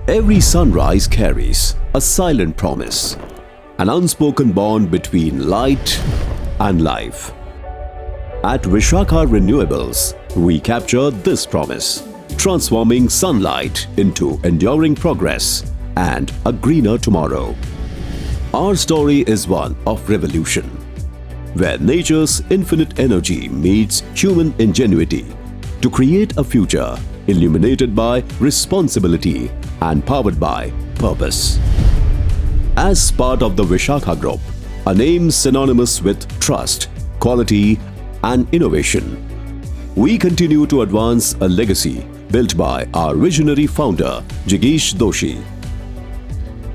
Every sunrise carries a silent promise, an unspoken bond between light and life. At Vishakha Renewables, we capture this promise, transforming sunlight into enduring progress and a greener tomorrow. Our story is one of revolution, where nature's infinite energy meets human ingenuity to create a future illuminated by responsibility and powered by purpose. As part of the Vishakha Group, a name synonymous with trust, quality, and innovation, we continue to advance a legacy built by our visionary founder, Jagdish Doshi.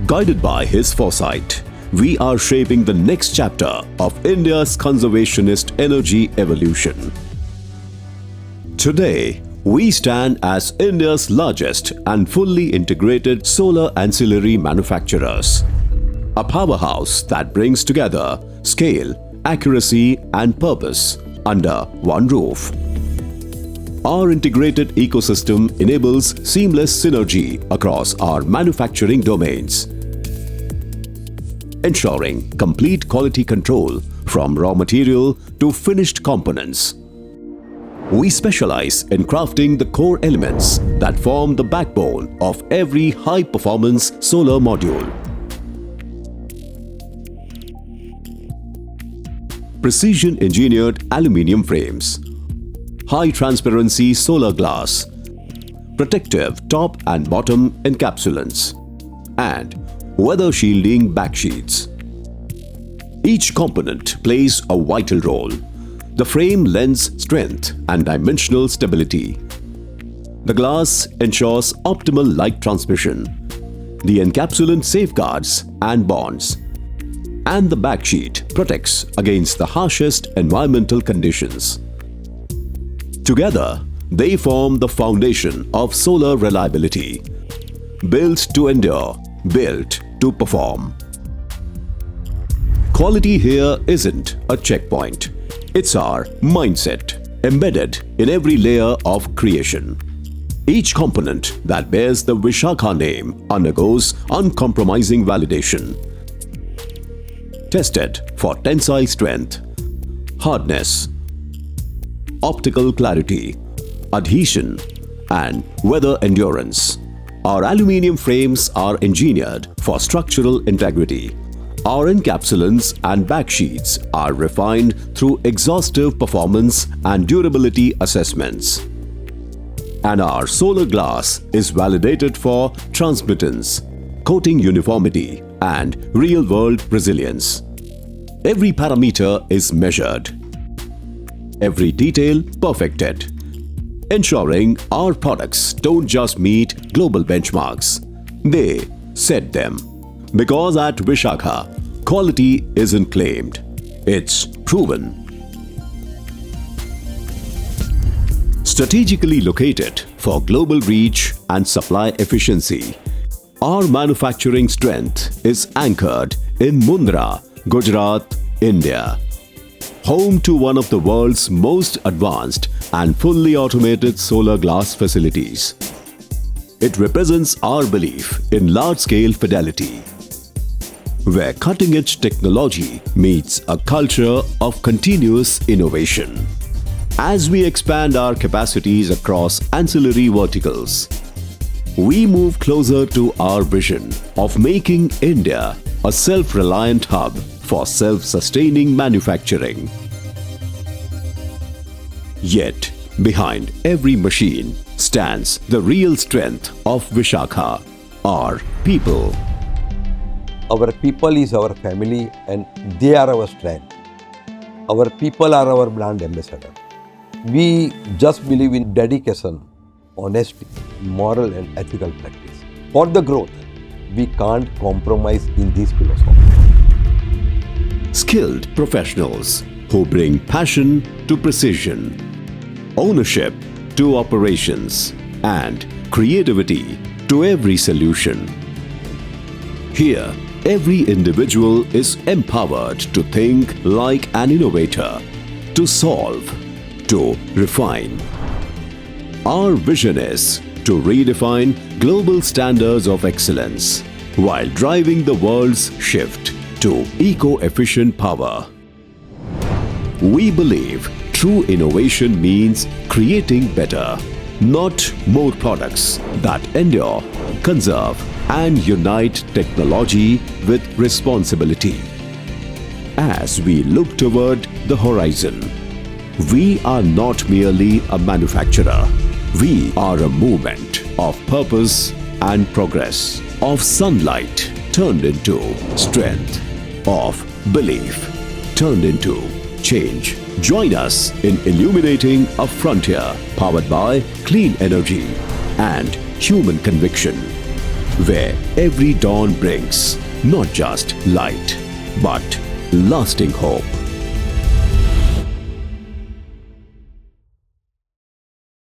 Guided by his foresight, we are shaping the next chapter of India's conservationist energy evolution. Today, we stand as India's largest and fully integrated solar ancillary manufacturers. A powerhouse that brings together scale, accuracy, and purpose under one roof. Our integrated ecosystem enables seamless synergy across our manufacturing domains, ensuring complete quality control from raw material to finished components. We specialize in crafting the core elements that form the backbone of every high-performance solar module. Precision-engineered aluminium frames, high-transparency solar glass, protective top and bottom encapsulants, and weather-shielding backsheets. Each component plays a vital role. The frame lends strength and dimensional stability. The glass ensures optimal light transmission. The encapsulant safeguards and bonds. And the backsheet protects against the harshest environmental conditions. Together, they form the foundation of solar reliability. Built to endure, built to perform. Quality here isn't a checkpoint. It's our mindset, embedded in every layer of creation. Each component that bears the Vishakha name undergoes uncompromising validation. Tested for tensile strength, hardness, optical clarity, adhesion, and weather endurance. Our aluminium frames are engineered for structural integrity. Our encapsulants and backsheets are refined through exhaustive performance and durability assessments. And our solar glass is validated for transmittance, coating uniformity, and real-world resilience. Every parameter is measured, every detail perfected, ensuring our products don't just meet global benchmarks, they set them. Because at Vishakha, quality isn't claimed, it's proven. Strategically located for global reach and supply efficiency, our manufacturing strength is anchored in Mundra, Gujarat, India. Home to one of the world's most advanced and fully automated solar glass facilities. It represents our belief in large-scale fidelity, where cutting-edge technology meets a culture of continuous innovation. As we expand our capacities across ancillary verticals, we move closer to our vision of making India a self-reliant hub for self-sustaining manufacturing. Yet, behind every machine stands the real strength of Vishakha, our people. Our people is our family and they are our strength. Our people are our brand ambassador. We just believe in dedication, honesty, moral and ethical practice. For the growth, we can't compromise in this philosophy. Skilled professionals who bring passion to precision, ownership to operations, and creativity to every solution. Here, every individual is empowered to think like an innovator, to solve, to refine. Our vision is to redefine global standards of excellence while driving the world's shift to eco-efficient power. We believe true innovation means creating better, not more products that endure, conserve, and unite technology with responsibility. As we look toward the horizon, we are not merely a manufacturer. We are a movement of purpose and progress, of sunlight turned into strength, of belief turned into change. Join us in illuminating a frontier powered by clean energy and human conviction, where every dawn brings not just light, but lasting hope.